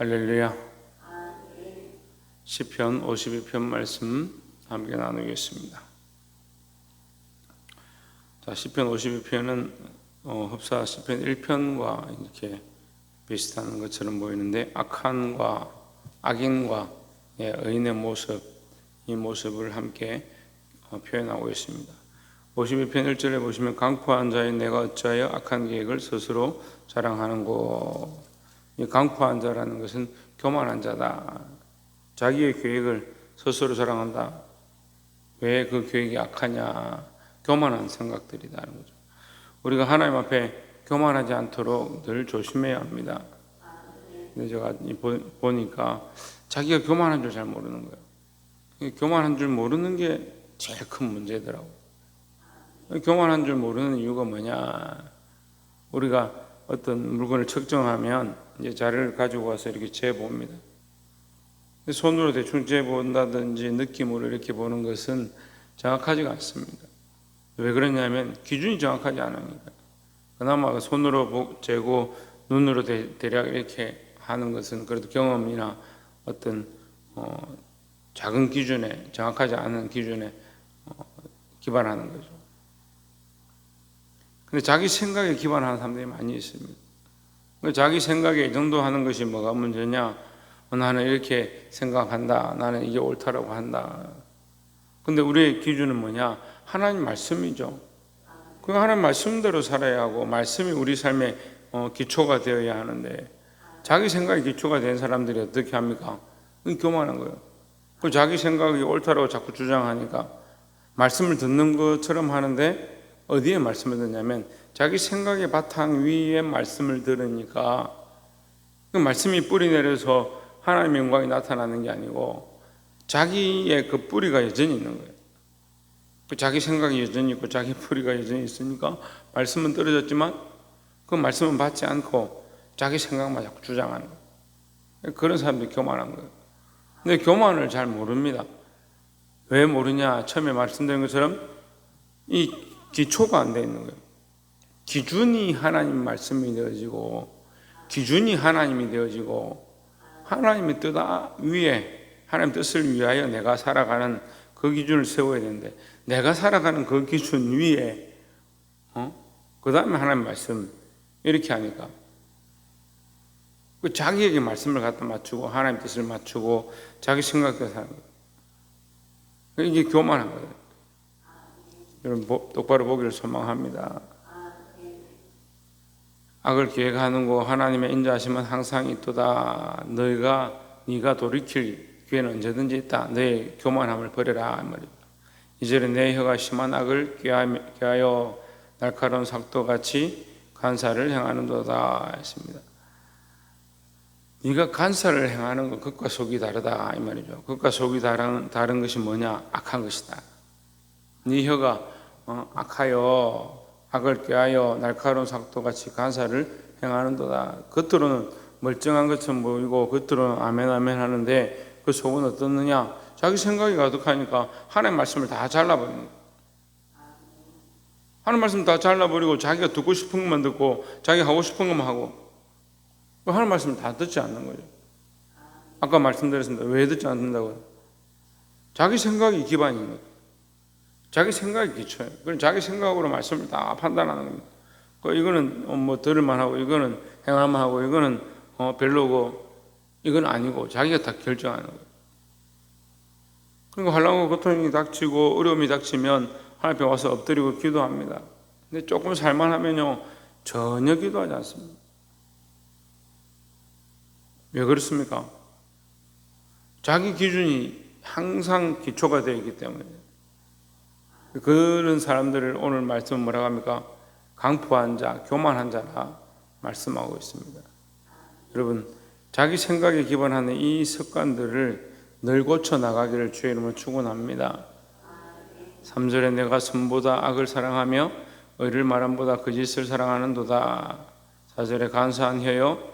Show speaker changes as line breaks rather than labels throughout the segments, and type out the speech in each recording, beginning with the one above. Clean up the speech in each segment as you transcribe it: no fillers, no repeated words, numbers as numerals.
할렐루야. 시편 52편 말씀 함께 나누겠습니다. 자, 시편 52편은 흡사 시편 1편과 이렇게 비슷한 것처럼 보이는데, 악한과 악인과 의인의 모습, 이 모습을 함께 표현하고 있습니다. 52편 1절에 보시면, 강포한 자의 내가 어찌하여 악한 계획을 스스로 자랑하는고. 이 강포한 자라는 것은 교만한 자다. 자기의 계획을 스스로 자랑한다. 왜 그 계획이 악하냐? 교만한 생각들이다는 거죠. 우리가 하나님 앞에 교만하지 않도록 늘 조심해야 합니다. 근데 제가 보니까 자기가 교만한 줄 잘 모르는 거예요. 교만한 줄 모르는 게 제일 큰 문제더라고요. 교만한 줄 모르는 이유가 뭐냐? 우리가 어떤 물건을 측정하면 이제 자료를 가지고 와서 이렇게 재봅니다. 손으로 대충 재본다든지 느낌으로 이렇게 보는 것은 정확하지가 않습니다. 왜 그러냐면 기준이 정확하지 않으니까. 그나마 손으로 재고 눈으로 대략 이렇게 하는 것은 그래도 경험이나 어떤 작은 기준에, 정확하지 않은 기준에 기반하는 거죠. 근데 자기 생각에 기반하는 사람들이 많이 있습니다. 자기 생각에 이 정도 하는 것이 뭐가 문제냐? 나는 이렇게 생각한다. 나는 이게 옳다라고 한다. 근데 우리의 기준은 뭐냐? 하나님 말씀이죠. 그 하나님 말씀대로 살아야 하고, 말씀이 우리 삶의 기초가 되어야 하는데, 자기 생각이 기초가 된 사람들이 어떻게 합니까? 교만한 거예요. 그 자기 생각이 옳다라고 자꾸 주장하니까 말씀을 듣는 것처럼 하는데, 어디에 말씀을 듣냐면 자기 생각의 바탕 위에 말씀을 들으니까 그 말씀이 뿌리 내려서 하나님의 영광이 나타나는 게 아니고 자기의 그 뿌리가 여전히 있는 거예요. 자기 생각이 여전히 있고 자기 뿌리가 여전히 있으니까 말씀은 떨어졌지만 그 말씀은 받지 않고 자기 생각만 자꾸 주장하는 거예요. 그런 사람들이 교만한 거예요. 근데 교만을 잘 모릅니다. 왜 모르냐? 처음에 말씀드린 것처럼 이 기초가 안 돼 있는 거예요. 기준이 하나님 말씀이 되어지고, 기준이 하나님이 되어지고, 하나님의 뜻 위에, 하나님 뜻을 위하여 내가 살아가는 그 기준을 세워야 되는데, 내가 살아가는 그 기준 위에 그 다음에 하나님 말씀 이렇게 하니까 그 자기에게 말씀을 갖다 맞추고 하나님 뜻을 맞추고 자기 생각대로 사는 거예요. 이게 교만한 거예요. 여러분 똑바로 보기를 소망합니다. 악을 계획하는 거 하나님의 인자하심은 항상 있도다. 네가 돌이킬 기회는 언제든지 있다. 너의 교만함을 버려라 말입니다. 이절에 내 혀가 심한 악을 꾀하여 날카로운 삭도같이 간사를 행하는도다 했습니다. 네가 간사를 행하는 건 겉과 속이 다르다 이 말이죠. 겉과 속이 다른 것이 뭐냐? 악한 것이다. 네 혀가 악하여 악을 꾀하여 날카로운 삭도같이 간사를 행하는도다. 겉으로는 멀쩡한 것처럼 보이고 겉으로는 아멘 아멘 하는데 그 속은 어떻느냐? 자기 생각이 가득하니까 하나님 말씀을 다 잘라버리는 거예요. 하나님 말씀 다 잘라버리고 자기가 듣고 싶은 것만 듣고 자기가 하고 싶은 것만 하고 하나님 말씀을 다 듣지 않는 거죠. 아까 말씀드렸습니다. 왜 듣지 않는다고요? 자기 생각이 기반인 거예요. 자기 생각이 기초예요. 그럼 자기 생각으로 말씀을 다 판단하는 겁니다. 이거는 뭐 들을만 하고, 이거는 행할만 하고, 이거는 별로고, 이건 아니고, 자기가 다 결정하는 거예요. 그러니까 환난과 고통이 닥치고 어려움이 닥치면 하나님 앞에 와서 엎드리고 기도합니다. 근데 조금 살만하면요, 전혀 기도하지 않습니다. 왜 그렇습니까? 자기 기준이 항상 기초가 되어 있기 때문에. 그런 사람들을 오늘 말씀은 뭐라고 합니까? 강포한 자, 교만한 자라 말씀하고 있습니다. 여러분, 자기 생각에 기반하는 이 습관들을 늘 고쳐 나가기를 주의 이름으로 축원합니다. 3절에 내가 선보다 악을 사랑하며 의를 말함보다 거짓을 사랑하는도다. 4절에 간사한 혀여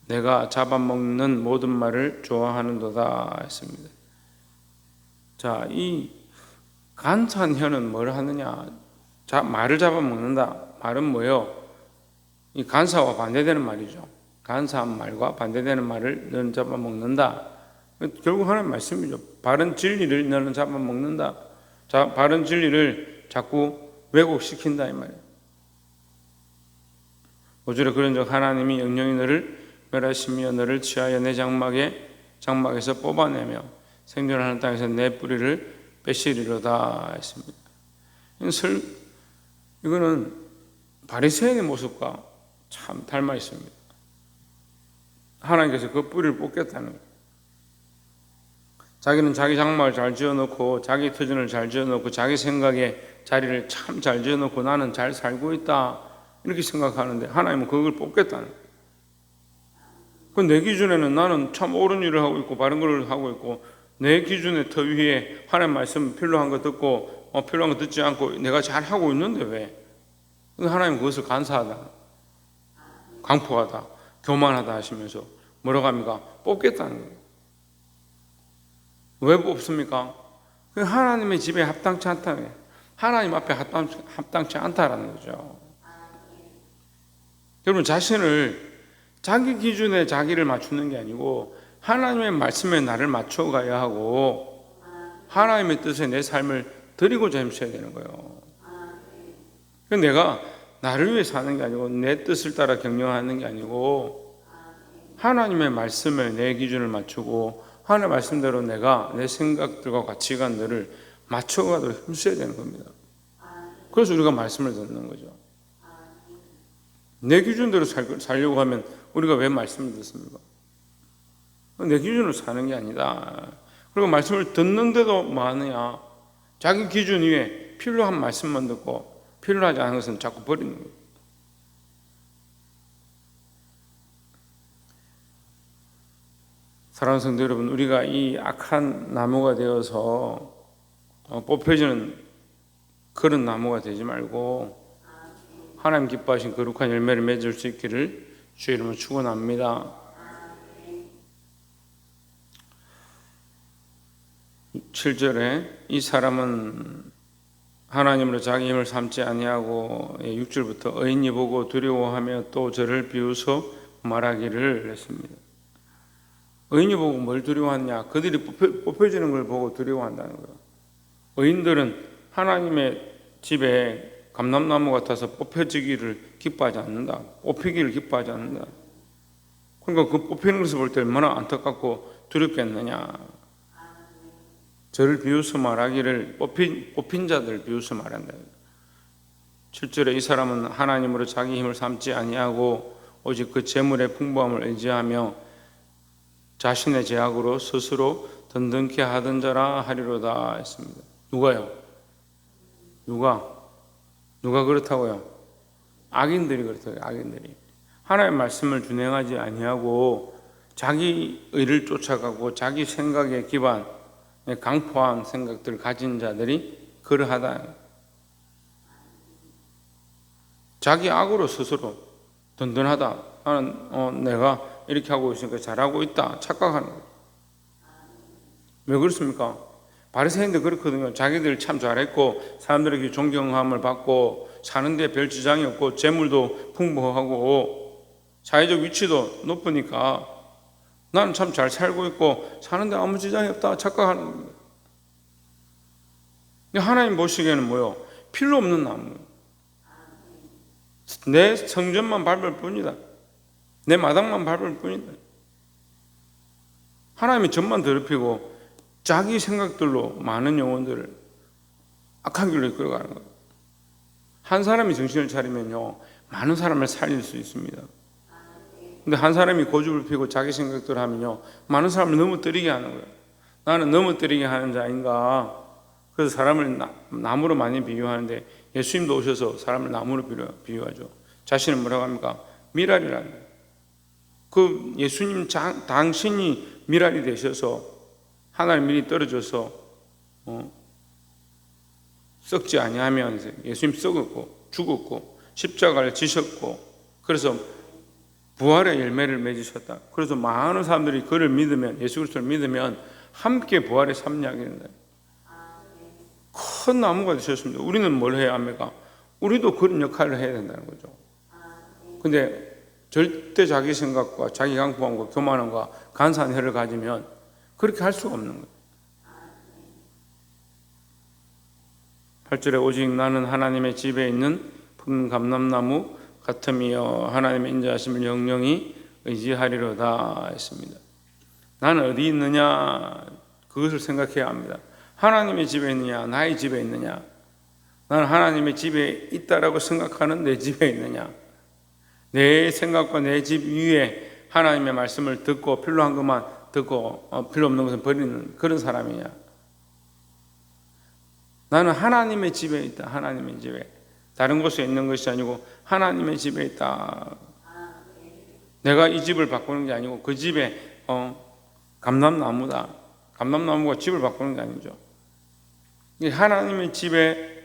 내가 잡아먹는 모든 말을 좋아하는도다 했습니다. 자, 이 간사한 혀는 뭘 하느냐? 말을 잡아먹는다. 말은 뭐예요? 이 간사와 반대되는 말이죠. 간사한 말과 반대되는 말을 너는 잡아먹는다. 결국 하나님 말씀이죠. 바른 진리를 너는 잡아먹는다. 바른 진리를 자꾸 왜곡시킨다 이 말이에요. 5절에 그런즉 하나님이 영영이 너를 멸하시며 너를 취하여 내 장막에서 뽑아내며 생존하는 땅에서 내 뿌리를 빼시리로다 했습니다. 이거는 바리새인의 모습과 참 닮아 있습니다. 하나님께서 그 뿌리를 뽑겠다는 거예요. 자기는 자기 장막을 잘 지어놓고 자기 터전을 잘 지어놓고 자기 생각에 자리를 참 잘 지어놓고 나는 잘 살고 있다 이렇게 생각하는데 하나님은 그걸 뽑겠다는 거예요. 내 기준에는 나는 참 옳은 일을 하고 있고 바른 걸 하고 있고 내 기준의 터 위에 하나님 말씀 필요한 거 듣고 필요한 거 듣지 않고 내가 잘 하고 있는데 왜? 하나님은 그것을 간사하다, 강포하다, 교만하다 하시면서 뭐라고 합니까? 뽑겠다는 거예요. 왜 뽑습니까? 하나님의 집에 합당치 않다며 하나님 앞에 합당치 않다라는 거죠. 여러분 자신을 자기 기준에 자기를 맞추는 게 아니고 하나님의 말씀에 나를 맞춰가야 하고 하나님의 뜻에 내 삶을 드리고자 힘써야 되는 거예요. 내가 나를 위해 사는 게 아니고 내 뜻을 따라 경영하는 게 아니고 하나님의 말씀에 내 기준을 맞추고 하나님의 말씀대로 내가 내 생각들과 가치관들을 맞춰가도록 힘써야 되는 겁니다. 그래서 우리가 말씀을 듣는 거죠. 내 기준대로 살려고 하면 우리가 왜 말씀을 듣습니까? 내 기준으로 사는 게 아니다. 그리고 말씀을 듣는데도 뭐 하느냐? 자기 기준 위에 필요한 말씀만 듣고 필요하지 않은 것은 자꾸 버리는 거예요. 사랑하는 성도 여러분, 우리가 이 악한 나무가 되어서 뽑혀지는 그런 나무가 되지 말고 하나님 기뻐하신 거룩한 열매를 맺을 수 있기를 주의 이름으로 축원합니다. 7절에 이 사람은 하나님으로 자기 힘을 삼지 아니하고 6절부터 의인이 보고 두려워하며 또 저를 비웃어 말하기를 했습니다. 의인이 보고 뭘 두려워하냐? 그들이 뽑혀지는 걸 보고 두려워한다는 거예요. 의인들은 하나님의 집에 감람나무 같아서 뽑혀지기를 기뻐하지 않는다. 뽑히기를 기뻐하지 않는다. 그러니까 그 뽑히는 것을 볼 때 얼마나 안타깝고 두렵겠느냐. 저를 비웃어 말하기를 뽑힌 자들을 비웃어 말한다. 7절에 이 사람은 하나님으로 자기 힘을 삼지 아니하고 오직 그 재물의 풍부함을 의지하며 자신의 제약으로 스스로 든든케 하던 자라 하리로다 했습니다. 누가요? 누가 그렇다고요? 악인들이 그렇다고요. 악인들이 하나님의 말씀을 준행하지 아니하고 자기 의를 쫓아가고 자기 생각에 기반 강포한 생각들을 가진 자들이 그러하다. 자기 악으로 스스로 든든하다. 나는 내가 이렇게 하고 있으니까 잘하고 있다 착각하는 거예요. 왜 그렇습니까? 바리새인도 그렇거든요. 자기들 참 잘했고 사람들에게 존경함을 받고 사는데 별 지장이 없고 재물도 풍부하고 사회적 위치도 높으니까 나는 참 잘 살고 있고 사는데 아무 지장이 없다 착각하는 거예요. 하나님 보시기에는 뭐요? 필요 없는 나무. 내 성전만 밟을 뿐이다. 내 마당만 밟을 뿐이다. 하나님이 전만 더럽히고 자기 생각들로 많은 영혼들을 악한 길로 이끌어가는 거예요. 한 사람이 정신을 차리면요 많은 사람을 살릴 수 있습니다. 근데 한 사람이 고집을 피우고 자기 생각대로 하면요 많은 사람을 넘어뜨리게 하는 거예요. 나는 넘어뜨리게 하는 자인가. 그래서 사람을 나무로 많이 비유하는데 예수님도 오셔서 사람을 나무로 비유하죠. 자신은 뭐라고 합니까? 미랄이라는 거예요. 그 예수님 당신이 미랄이 되셔서 하나님 밀이 떨어져서 썩지 아니하면 예수님 썩었고 죽었고 십자가를 지셨고 그래서 부활의 열매를 맺으셨다. 그래서 많은 사람들이 그를 믿으면 예수 그리스도를 믿으면 함께 부활의 삶이 된다. 큰 나무가 되셨습니다. 우리는 뭘 해야 합니까? 우리도 그런 역할을 해야 된다는 거죠. 근데 절대 자기 생각과 자기 강포함과 교만함과 간사한 혀를 가지면 그렇게 할 수가 없는 거예요. 8절에 오직 나는 하나님의 집에 있는 푸른 감람나무 같으며 하나님의 인자하심을 영영히 의지하리로다 했습니다. 나는 어디 있느냐, 그것을 생각해야 합니다. 하나님의 집에 있느냐, 나의 집에 있느냐. 나는 하나님의 집에 있다라고 생각하는 내 집에 있느냐, 내 생각과 내 집 위에 하나님의 말씀을 듣고 필요한 것만 듣고 필요 없는 것은 버리는 그런 사람이냐. 나는 하나님의 집에 있다. 하나님의 집에. 다른 곳에 있는 것이 아니고 하나님의 집에 있다. 내가 이 집을 바꾸는 게 아니고 그 집에 감람나무다. 감람나무가 집을 바꾸는 게 아니죠. 하나님의 집에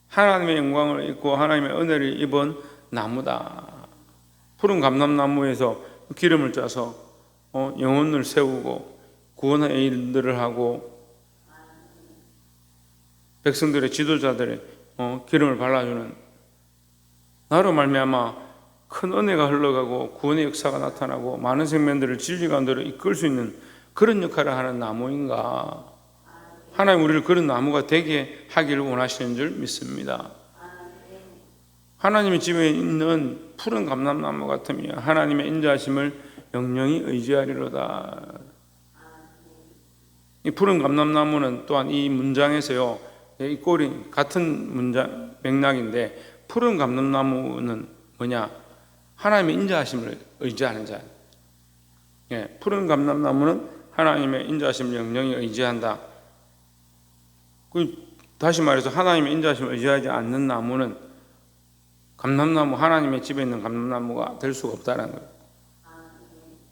하나님의 영광을 입고 하나님의 은혜를 입은 나무다. 푸른 감람나무에서 기름을 짜서 영혼을 세우고 구원의 일들을 하고 백성들의 지도자들의 기름을 발라주는, 나로 말미암아 큰 은혜가 흘러가고 구원의 역사가 나타나고 많은 생명들을 진리 가운데로 이끌 수 있는 그런 역할을 하는 나무인가. 하나님 우리를 그런 나무가 되게 하기를 원하시는 줄 믿습니다. 하나님의 집에 있는 푸른 감람나무 같으며 하나님의 인자하심을 영영히 의지하리로다. 이 푸른 감람나무는 또한 이 문장에서요, 이 꼴이 같은 문장 맥락인데, 푸른 감람나무는 뭐냐? 하나님의 인자하심을 의지하는 자. 푸른 감람나무는 하나님의 인자하심을 영영히 의지한다. 다시 말해서 하나님의 인자하심을 의지하지 않는 나무는 감람나무, 하나님의 집에 있는 감람나무가 될 수가 없다는 거예요.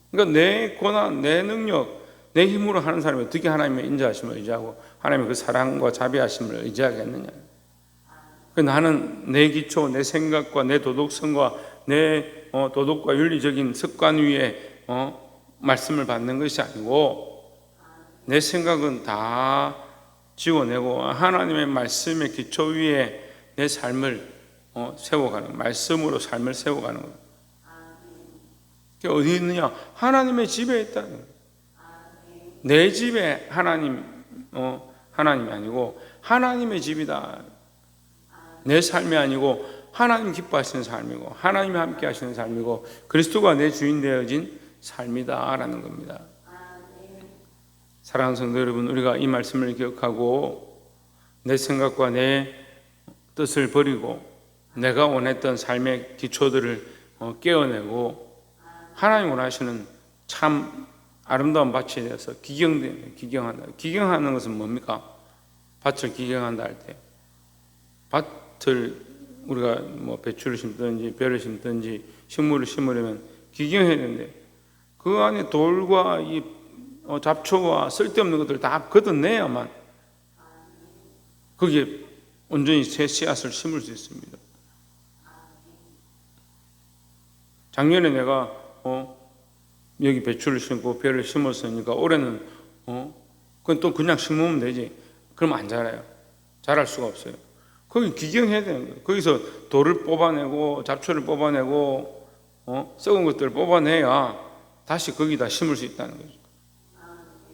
그러니까 내 고난, 내 능력, 내 힘으로 하는 사람이 어떻게 하나님의 인자하심을 의지하고 하나님의 그 사랑과 자비하심을 의지하겠느냐. 나는 내 기초, 내 생각과 내 도덕성과 내 도덕과 윤리적인 습관 위에 말씀을 받는 것이 아니고, 내 생각은 다 지워내고 하나님의 말씀의 기초 위에 내 삶을 세워가는, 말씀으로 삶을 세워가는 거예요. 어디 있느냐? 하나님의 집에 있다는 거예요. 내 집에 하나님이 아니고 하나님의 집이다. 내 삶이 아니고 하나님 기뻐하시는 삶이고 하나님이 함께 하시는 삶이고 그리스도가 내 주인 되어진 삶이다 라는 겁니다. 사랑하는 성도 여러분, 우리가 이 말씀을 기억하고 내 생각과 내 뜻을 버리고 내가 원했던 삶의 기초들을 깨어내고 하나님 원하시는 참 아름다운 밭에 대해서 기경한다. 기경하는 것은 뭡니까? 밭을 기경한다 할 때, 밭을 우리가 배추를 심든지 벼를 심든지 식물을 심으려면 기경해야 되는데, 그 안에 돌과 이 잡초와 쓸데없는 것들을 다 걷어내야만 거기에 온전히 새 씨앗을 심을 수 있습니다. 작년에 내가 여기 배추를 심고 벼를 심었으니까 올해는 그건 또 그냥 심으면 되지. 그러면 안 자라요. 자랄 수가 없어요. 거기 기경해야 되는 거예요. 거기서 돌을 뽑아내고 잡초를 뽑아내고 썩은 것들을 뽑아내야 다시 거기다 심을 수 있다는 거죠.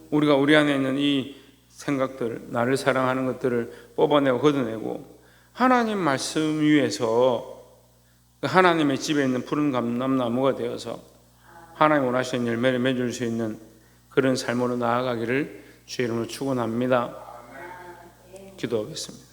우리가 우리 안에 있는 이 생각들, 나를 사랑하는 것들을 뽑아내고 걷어내고 하나님 말씀 위에서 하나님의 집에 있는 푸른 감람나무가 되어서 하나님 원하시는 열매를 맺을 수 있는 그런 삶으로 나아가기를 주의 이름으로 축원합니다. 기도하겠습니다.